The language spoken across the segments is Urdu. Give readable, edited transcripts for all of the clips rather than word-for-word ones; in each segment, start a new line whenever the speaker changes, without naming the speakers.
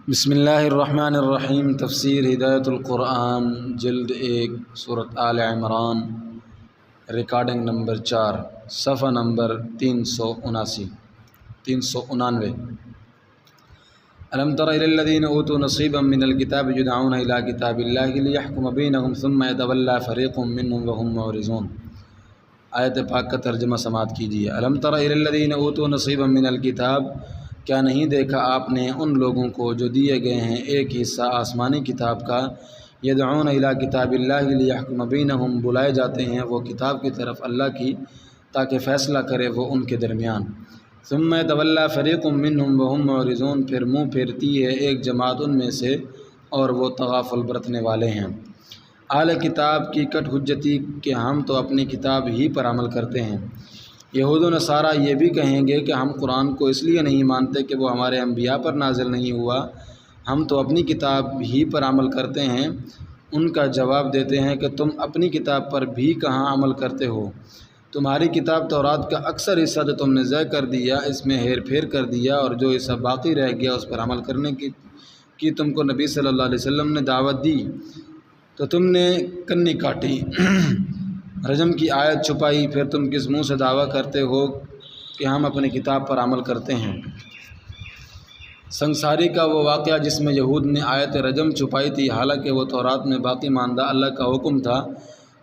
بسم اللہ الرحمن الرحیم۔ تفسیر ہدایت القرآن جلد 1 سورۃ آل عمران، ریکارڈنگ نمبر 4، صفحہ نمبر 399۔ الم تر الی الذین اوتوا نصیبا من الکتاب یدعون الی کتاب اللہ لیحکم بینہم ثم یتولی فریق منہم وہم معرضون۔ آیت پاک کا ترجمہ سماعت کیجیے۔ الم تر الی الذین اوتوا نصیبا من الکتاب، کیا نہیں دیکھا آپ نے ان لوگوں کو جو دیے گئے ہیں ایک حصہ آسمانی کتاب کا، یدعون الی کتاب اللہ لیحکم بینہم، بلائے جاتے ہیں وہ کتاب کی طرف اللہ کی تاکہ فیصلہ کرے وہ ان کے درمیان۔ ثم یتولی فریق منہم وہم معرضون، پھر منہ پھیرتی ہے ایک جماعت ان میں سے اور وہ تغافل برتنے والے ہیں۔ اہل کتاب کی کٹ حجتی کہ ہم تو اپنی کتاب ہی پر عمل کرتے ہیں۔ یہود و نصارہ یہ بھی کہیں گے کہ ہم قرآن کو اس لیے نہیں مانتے کہ وہ ہمارے انبیاء پر نازل نہیں ہوا، ہم تو اپنی کتاب ہی پر عمل کرتے ہیں۔ ان کا جواب دیتے ہیں کہ تم اپنی کتاب پر بھی کہاں عمل کرتے ہو؟ تمہاری کتاب تورات کا اکثر حصہ جو تم نے ضائع کر دیا، اس میں ہیر پھیر کر دیا، اور جو حصہ باقی رہ گیا اس پر عمل کرنے کی تم کو نبی صلی اللہ علیہ وسلم نے دعوت دی تو تم نے کنی کاٹی، رجم کی آیت چھپائی، پھر تم کس منہ سے دعویٰ کرتے ہو کہ ہم اپنی کتاب پر عمل کرتے ہیں؟ سنگساری کا وہ واقعہ جس میں یہود نے آیت رجم چھپائی تھی، حالانکہ وہ تورات میں باقی ماندہ اللہ کا حکم تھا۔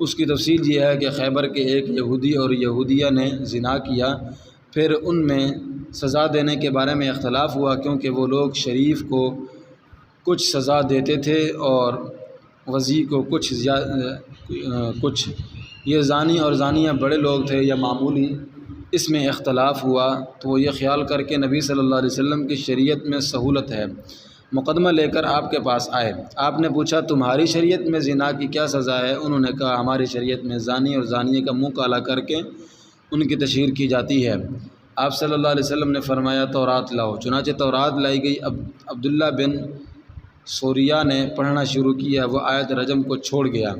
اس کی تفصیل یہ ہے کہ خیبر کے ایک یہودی اور یہودیہ نے زنا کیا، پھر ان میں سزا دینے کے بارے میں اختلاف ہوا، کیونکہ وہ لوگ شریف کو کچھ سزا دیتے تھے اور وضیع کو کچھ۔ یہ زانی اور زانیہ بڑے لوگ تھے یا معمولی، اس میں اختلاف ہوا تو وہ یہ خیال کر کے نبی صلی اللہ علیہ وسلم کی شریعت میں سہولت ہے مقدمہ لے کر آپ کے پاس آئے۔ آپ نے پوچھا تمہاری شریعت میں زنا کی کیا سزا ہے؟ انہوں نے کہا ہماری شریعت میں زانی اور زانیہ کا منہ کالا کر کے ان کی تشہیر کی جاتی ہے۔ آپ صلی اللہ علیہ وسلم نے فرمایا تورات لاؤ، چنانچہ تورات لائی گئی۔ عبداللہ بن سوریہ نے پڑھنا شروع کیا، وہ آیت رجم کو چھوڑ گیا۔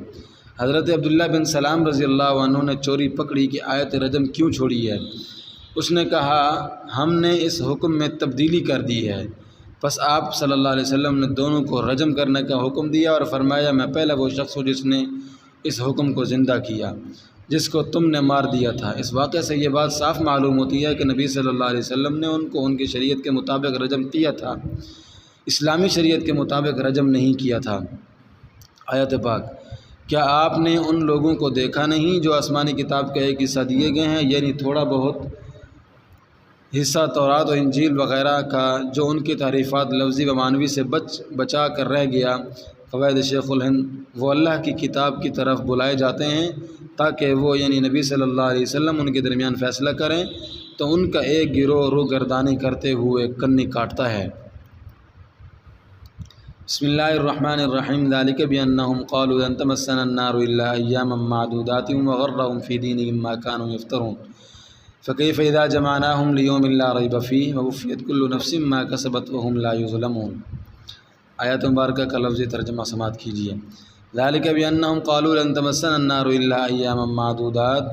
حضرت عبداللہ بن سلام رضی اللہ عنہ نے چوری پکڑی کہ آیت رجم کیوں چھوڑی ہے؟ اس نے کہا ہم نے اس حکم میں تبدیلی کر دی ہے۔ پس آپ صلی اللہ علیہ وسلم نے دونوں کو رجم کرنے کا حکم دیا اور فرمایا میں پہلا وہ شخص ہوں جس نے اس حکم کو زندہ کیا جس کو تم نے مار دیا تھا۔ اس واقعے سے یہ بات صاف معلوم ہوتی ہے کہ نبی صلی اللہ علیہ وسلم نے ان کو ان کی شریعت کے مطابق رجم کیا تھا، اسلامی شریعت کے مطابق رجم نہیں کیا تھا۔ آیت پاک، کیا آپ نے ان لوگوں کو دیکھا نہیں جو آسمانی کتاب کا ایک حصہ دیے گئے ہیں، یعنی تھوڑا بہت حصہ تورات و انجیل وغیرہ کا، جو ان کی تعریفات لفظی و معنوی سے بچا کر رہ گیا؟ فوائد شیخ الہند، وہ اللہ کی کتاب کی طرف بلائے جاتے ہیں تاکہ وہ یعنی نبی صلی اللہ علیہ وسلم ان کے درمیان فیصلہ کریں، تو ان کا ایک گروہ روگردانی کرتے ہوئے کنی کاٹتا ہے۔ بسم اللہ الرحمن الرحیم۔ ذالک بانہم قالوا لن تمسنا النار الا ایاما معدودات وغرهم فی دینہم ما كانوا یفترون فکیف اذا جمعناہم لیوم لا ریب فیہ ووفیت کل نفس ما کسبت وہم لا یظلمون۔ آیت مبارکہ کا لفظی ترجمہ سماعت کیجیے۔ ذالک بانہم قالوا لن تمسنا النار الا ایاما معدودات،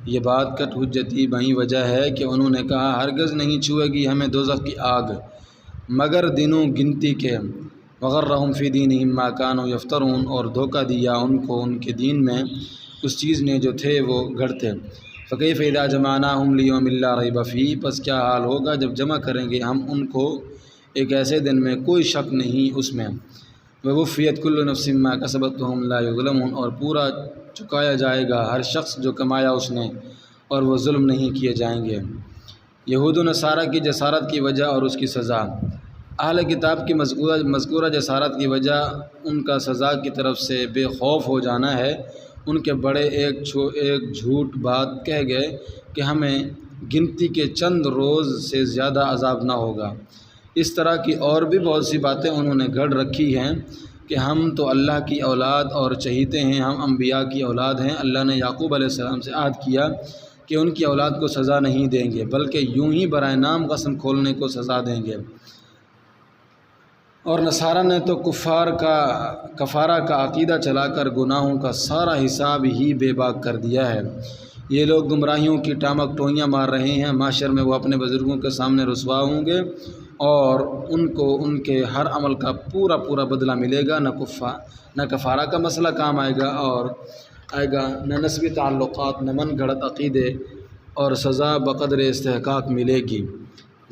یہ بات کٹ حجتی بہی وجہ ہے کہ انہوں نے کہا ہرگز نہیں چھوئے گی ہمیں دوزخ کی آگ مگر دنوں گنتی کے۔ وغرهم فی دینہم ما كانوا یفترون، اور دھوکہ دیا ان کو ان کے دین میں اس چیز نے جو تھے وہ گھڑتے۔ فکیف اذا جمعناہم لیوم لا ریب فیہ، پس کیا حال ہوگا جب جمع کریں گے ہم ان کو ایک ایسے دن میں کوئی شک نہیں اس میں۔ ووفیت کل نفس ما کسبت وہم لا یظلمون، اور پورا چکایا جائے گا ہر شخص جو کمایا اس نے، اور وہ ظلم نہیں کیے جائیں گے۔ یہود و نصارہ کی جسارت کی وجہ اور اس کی سزا۔ اہل کتاب کی مذکورہ جسارت کی وجہ ان کا سزا کی طرف سے بے خوف ہو جانا ہے۔ ان کے بڑے ایک جھوٹ بات کہہ گئے کہ ہمیں گنتی کے چند روز سے زیادہ عذاب نہ ہوگا۔ اس طرح کی اور بھی بہت سی باتیں انہوں نے گھڑ رکھی ہیں کہ ہم تو اللہ کی اولاد اور چہیتے ہیں، ہم انبیاء کی اولاد ہیں۔ اللہ نے یعقوب علیہ السلام سے عہد کیا کہ ان کی اولاد کو سزا نہیں دیں گے، بلکہ یوں ہی برائے نام قسم کھولنے کو سزا دیں گے۔ اور نصارہ نے تو کفارہ کا عقیدہ چلا کر گناہوں کا سارا حساب ہی بے باک کر دیا ہے۔ یہ لوگ گمراہیوں کی ٹامک ٹوئیاں مار رہے ہیں، محشر میں وہ اپنے بزرگوں کے سامنے رسوا ہوں گے اور ان کو ان کے ہر عمل کا پورا پورا بدلہ ملے گا، نہ کفارہ کا مسئلہ کام آئے گا اور نہ نسبی تعلقات، نہ من گھڑت عقیدے، اور سزا بقدر استحقاق ملے گی،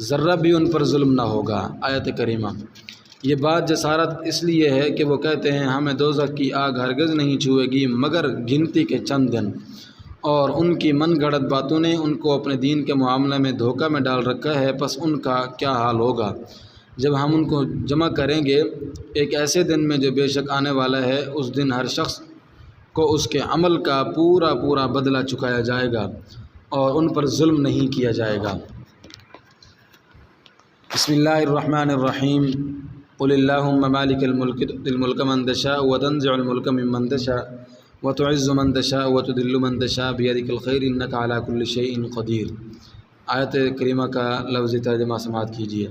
ذرہ بھی ان پر ظلم نہ ہوگا۔ آیت کریمہ یہ بات جسارت اس لیے ہے کہ وہ کہتے ہیں ہمیں دوزخ کی آگ ہرگز نہیں چھوئے گی مگر گنتی کے چند دن، اور ان کی من گھڑت باتوں نے ان کو اپنے دین کے معاملے میں دھوکہ میں ڈال رکھا ہے۔ پس ان کا کیا حال ہوگا جب ہم ان کو جمع کریں گے ایک ایسے دن میں جو بے شک آنے والا ہے۔ اس دن ہر شخص کو اس کے عمل کا پورا پورا بدلہ چکایا جائے گا اور ان پر ظلم نہیں کیا جائے گا۔ بسم اللہ الرحمن الرحیم۔ قل اللہم مالک الملک تؤتی الملک من تشاء وتنزع الملک ممن تشاء وتعز من تشاء وتذل من تشاء بیدک الخیر انک علی کل شیء قدیر۔ آیت کریمہ کا لفظی ترجمہ سماعت کیجیے۔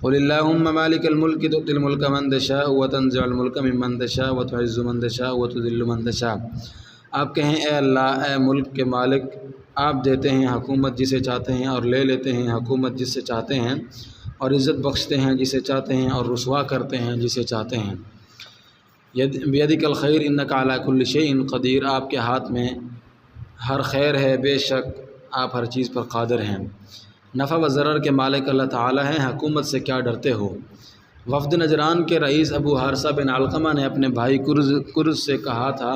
قل اللہم مالک الملک تؤتی الملک من تشاء وتنزع الملک ممن تشاء وتعز من تشاء وتذل من تشاء۔ آپ کہیں اے اللہ، اے ملک کے مالک، آپ دیتے ہیں حکومت جسے چاہتے ہیں اور لے لیتے ہیں حکومت جس سے چاہتے ہیں، اور عزت بخشتے ہیں جسے چاہتے ہیں اور رسوا کرتے ہیں جسے چاہتے ہیں۔ بیدک الخیر انک علی کل شیء قدیر، آپ کے ہاتھ میں ہر خیر ہے، بے شک آپ ہر چیز پر قادر ہیں۔ نفع و ضرر کے مالک اللہ تعالی ہیں، حکومت سے کیا ڈرتے ہو؟ وفد نجران کے رئیس ابو حارثہ بن علقمہ نے اپنے بھائی کرز سے کہا تھا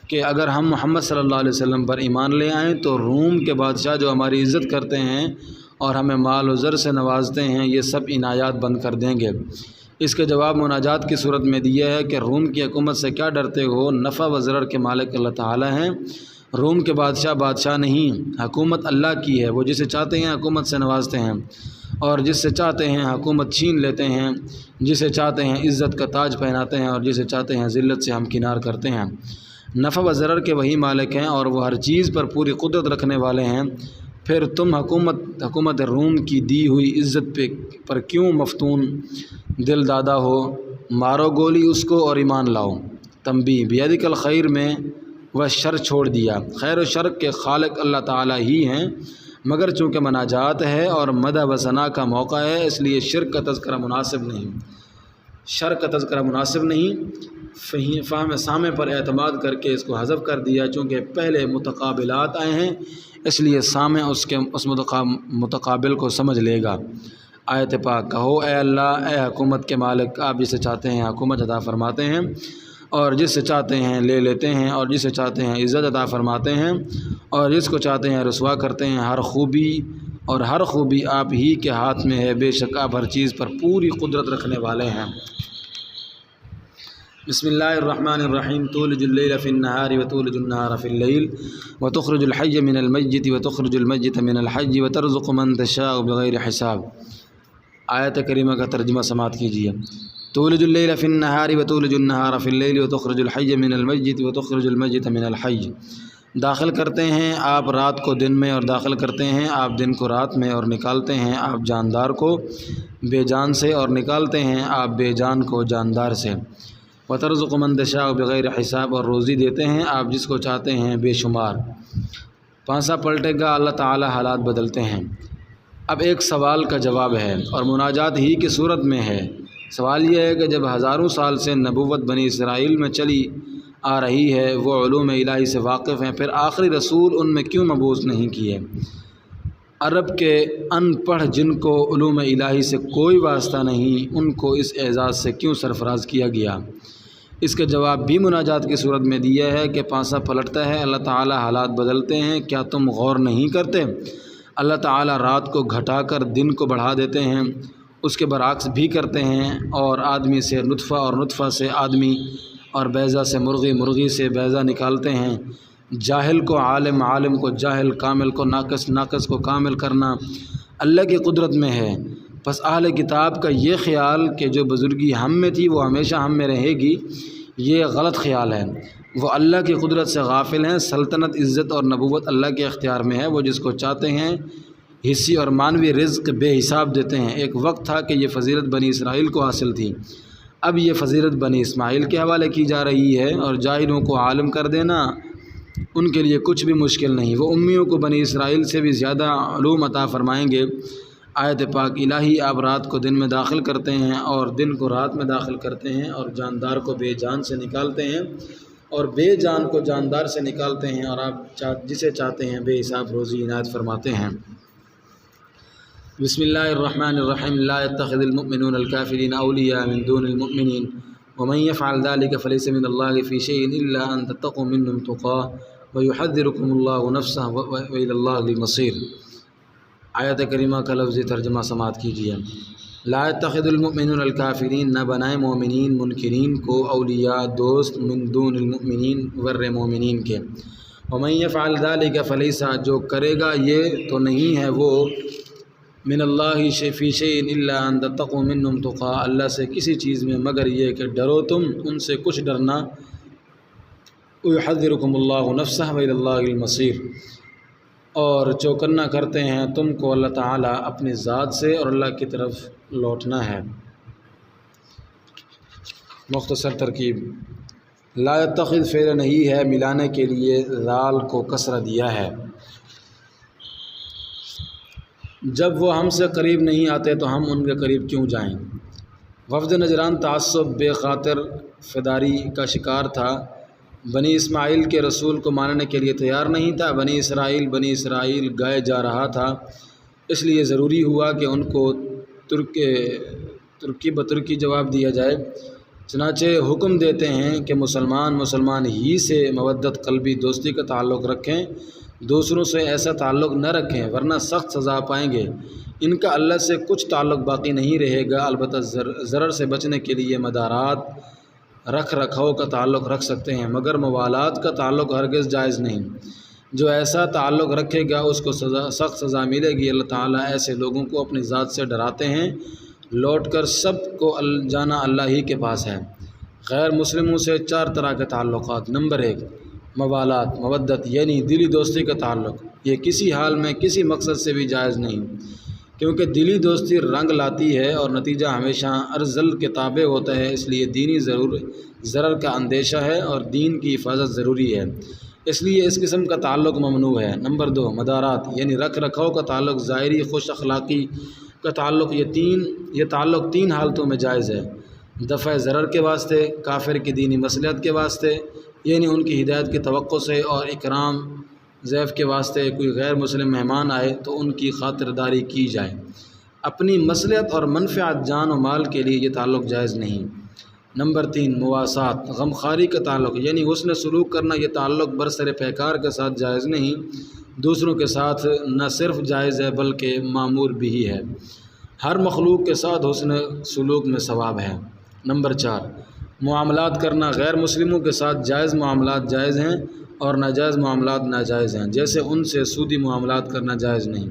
کہ اگر ہم محمد صلی اللہ علیہ وسلم پر ایمان لے آئیں تو روم کے بادشاہ جو ہماری عزت کرتے ہیں اور ہمیں مال و زر سے نوازتے ہیں، یہ سب عنایات بند کر دیں گے۔ اس کے جواب مناجات کی صورت میں دیا ہے کہ روم کی حکومت سے کیا ڈرتے ہو؟ نفع و ضرر کے مالک اللہ تعالی ہیں، روم کے بادشاہ نہیں، حکومت اللہ کی ہے، وہ جسے چاہتے ہیں حکومت سے نوازتے ہیں اور جس سے چاہتے ہیں حکومت چھین لیتے ہیں، جسے چاہتے ہیں عزت کا تاج پہناتے ہیں اور جسے چاہتے ہیں ذلت سے ہمکنار کرتے ہیں۔ نفع و ضرر کے وہی مالک ہیں اور وہ ہر چیز پر پوری قدرت رکھنے والے ہیں۔ پھر تم حکومت روم کی دی ہوئی عزت پر کیوں مفتون دل دادا ہو؟ مارو گولی اس کو اور ایمان لاؤ۔ تنبیہ: بیدک الخیر میں وہ شر چھوڑ دیا، خیر و شر کے خالق اللہ تعالی ہی ہیں، مگر چونکہ مناجات ہے اور مدح و ثنا کا موقع ہے اس لیے شرک کا تذکرہ مناسب نہیں، شر کا تذکرہ مناسب نہیں۔ فہم سامع پر اعتماد کر کے اس کو حذف کر دیا، چونکہ پہلے متقابلات آئے ہیں اس لیے سامع اس متقابل کو سمجھ لے گا۔ آیت پاک: کہو اے اللہ، اے حکومت کے مالک، آپ جسے چاہتے ہیں حکومت عطا فرماتے ہیں اور جس سے چاہتے ہیں لے لیتے ہیں اور جسے چاہتے ہیں عزت عطا فرماتے ہیں اور جس کو چاہتے ہیں رسوا کرتے ہیں۔ ہر خوبی آپ ہی کے ہاتھ میں ہے، بے شک آپ ہر چیز پر پوری قدرت رکھنے والے ہیں۔ بسم اللہ الرحمن الرحیم۔ تولج اللیل فی النہار وتولج النہار فی اللیل وتخرج الحی من المیت وتخرج المیت من الحی وترزق من تشاء بغیر حساب۔ آیت کریمہ کا ترجمہ سماعت کیجیے۔ تولج اللیل فی النہار وتولج النہار فی اللیل وتخرج الحی من المیت وتخرج المیت من الحی۔ داخل کرتے ہیں آپ رات کو دن میں اور داخل کرتے ہیں آپ دن کو رات میں، اور نکالتے ہیں آپ جاندار کو بے جان سے اور نکالتے ہیں آپ بے جان کو جاندار سے۔ وترزق من تشاء بغیر حساب، اور روزی دیتے ہیں آپ جس کو چاہتے ہیں بے شمار۔ پانسا پلٹے گا، اللہ تعالی حالات بدلتے ہیں۔ اب ایک سوال کا جواب ہے اور مناجات ہی کی صورت میں ہے۔ سوال یہ ہے کہ جب ہزاروں سال سے نبوت بنی اسرائیل میں چلی آ رہی ہے، وہ علوم الہی سے واقف ہیں، پھر آخری رسول ان میں کیوں مبعوث نہیں کیے؟ عرب کے ان پڑھ جن کو علوم الہی سے کوئی واسطہ نہیں، ان کو اس اعزاز سے کیوں سرفراز کیا گیا؟ اس کے جواب بھی مناجات کی صورت میں دیا ہے کہ پانسا پلٹتا ہے، اللہ تعالی حالات بدلتے ہیں، کیا تم غور نہیں کرتے؟ اللہ تعالی رات کو گھٹا کر دن کو بڑھا دیتے ہیں، اس کے برعکس بھی کرتے ہیں، اور آدمی سے نطفہ اور نطفہ سے آدمی اور بیضہ سے مرغی، مرغی سے بیضہ نکالتے ہیں۔ جاہل کو عالم، عالم کو جاہل، کامل کو ناقص، ناقص کو کامل کرنا اللہ کی قدرت میں ہے۔ پس اہل کتاب کا یہ خیال کہ جو بزرگی ہم میں تھی وہ ہمیشہ ہم میں رہے گی، یہ غلط خیال ہے۔ وہ اللہ کی قدرت سے غافل ہیں۔ سلطنت، عزت اور نبوت اللہ کے اختیار میں ہے، وہ جس کو چاہتے ہیں حصی اور معنوی رزق بے حساب دیتے ہیں۔ ایک وقت تھا کہ یہ فضیلت بنی اسرائیل کو حاصل تھی، اب یہ فضیلت بنی اسماعیل کے حوالے کی جا رہی ہے، اور جاہلوں کو عالم کر دینا ان کے لیے کچھ بھی مشکل نہیں۔ وہ امیوں کو بنی اسرائیل سے بھی زیادہ علوم عطا فرمائیں گے۔ آیت پاک الہی آپ رات کو دن میں داخل کرتے ہیں اور دن کو رات میں داخل کرتے ہیں اور جاندار کو بے جان سے نکالتے ہیں اور بے جان کو جاندار سے نکالتے ہیں اور آپ جسے چاہتے ہیں بے حساب روزی عنایت فرماتے ہیں۔ بسم اللہ الرحمن الرحیم لا يتخذ المؤمنون الكافرین اولیاء من دون المؤمنین ومن يفعل ذلك فليس من الله في شيء الا ان تتقوا منهم تقاه ويحذركم الله نفسه والى الله المصير۔ آیت کریمہ کا لفظی ترجمہ سماعت کیجیے۔ لا يتخذ المؤمنون الکافرین، نہ بنائے مومنین منکرین کو اولیاء دوست من دون المؤمنین ور مومنین کے۔ ومن يفعل ذلك فليس، جو کرے گا یہ تو نہیں ہے وہ من اللہ فی شیء الا ان تتقوا منهم تقا، اللہ سے کسی چیز میں مگر یہ کہ ڈرو تم ان سے کچھ ڈرنا۔ ويحذركم اللہ نفسه والى الله المصير، اور چوکنا کرتے ہیں تم کو اللہ تعالیٰ اپنی ذات سے اور اللہ کی طرف لوٹنا ہے۔ مختصر ترکیب، لا يتخذ فعل نہیں ہے ملانے کے لیے ذال کو کسرہ دیا ہے۔ جب وہ ہم سے قریب نہیں آتے تو ہم ان کے قریب کیوں جائیں؟ وفد نجران تعصب بے خاطر فداری کا شکار تھا، بنی اسماعیل کے رسول کو ماننے کے لیے تیار نہیں تھا۔ بنی اسرائیل گائے جا رہا تھا، اس لیے ضروری ہوا کہ ان کو ترکی بترکی جواب دیا جائے۔ چنانچہ حکم دیتے ہیں کہ مسلمان ہی سے مودت قلبی دوستی کا تعلق رکھیں، دوسروں سے ایسا تعلق نہ رکھیں ورنہ سخت سزا پائیں گے۔ ان کا اللہ سے کچھ تعلق باقی نہیں رہے گا، البتہ ضرر سے بچنے کے لیے مدارات رکھ رکھاؤ کا تعلق رکھ سکتے ہیں، مگر موالات کا تعلق ہرگز جائز نہیں۔ جو ایسا تعلق رکھے گا اس کو سخت سزا ملے گی۔ اللہ تعالیٰ ایسے لوگوں کو اپنی ذات سے ڈراتے ہیں، لوٹ کر سب کو جانا اللہ ہی کے پاس ہے۔ غیر مسلموں سے 4 طرح کے تعلقات۔ نمبر 1، موالات مودت یعنی دلی دوستی کا تعلق، یہ کسی حال میں کسی مقصد سے بھی جائز نہیں، کیونکہ دلی دوستی رنگ لاتی ہے اور نتیجہ ہمیشہ ارذل کے تابع ہوتا ہے، اس لیے دینی ضرر کا اندیشہ ہے اور دین کی حفاظت ضروری ہے، اس لیے اس قسم کا تعلق ممنوع ہے۔ نمبر 2، مدارات یعنی رکھ رکھاؤ کا تعلق، ظاہری خوش اخلاقی کا تعلق، یہ تعلق 3 حالتوں میں جائز ہے: دفع ضرر کے واسطے، کافر کی دینی مصلحت کے واسطے یعنی ان کی ہدایت کی توقع سے، اور اکرام ضیف کے واسطے، کوئی غیر مسلم مہمان آئے تو ان کی خاطرداری کی جائے۔ اپنی مصلحت اور منفعت جان و مال کے لیے یہ تعلق جائز نہیں۔ نمبر 3، مواسات غمخواری کا تعلق یعنی حسن سلوک کرنا، یہ تعلق برسر پیکار کے ساتھ جائز نہیں، دوسروں کے ساتھ نہ صرف جائز ہے بلکہ معمور بھی ہے۔ ہر مخلوق کے ساتھ حسن سلوک میں ثواب ہے۔ نمبر 4، معاملات کرنا، غیر مسلموں کے ساتھ جائز معاملات جائز ہیں اور ناجائز معاملات ناجائز ہیں، جیسے ان سے سودی معاملات کرنا جائز نہیں۔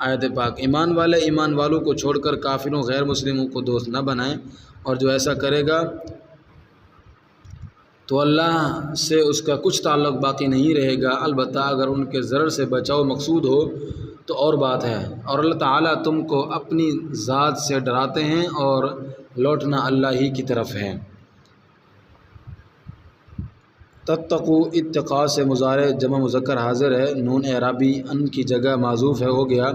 آیت پاک، ایمان والے ایمان والوں کو چھوڑ کر کافروں غیر مسلموں کو دوست نہ بنائیں، اور جو ایسا کرے گا تو اللہ سے اس کا کچھ تعلق باقی نہیں رہے گا، البتہ اگر ان کے ضرر سے بچاؤ مقصود ہو تو اور بات ہے، اور اللہ تعالیٰ تم کو اپنی ذات سے ڈراتے ہیں اور لوٹنا اللہ ہی کی طرف ہے۔ تتقو اتقاء سے مضارع جمع مذکر حاضر ہے، نون اعرابی ان کی جگہ معذوف ہے، ہو گیا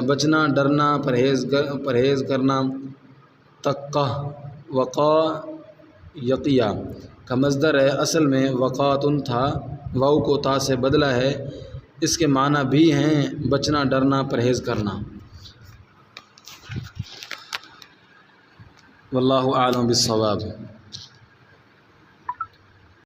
بچنا، ڈرنا، پرہیز کرنا۔ تقہ وقا یقیہ کا مصدر ہے، اصل میں وقاتن تھا، واو کو تا سے بدلا ہے، اس کے معنی بھی ہیں بچنا، ڈرنا، پرہیز کرنا۔ واللہ اعلم بالصواب۔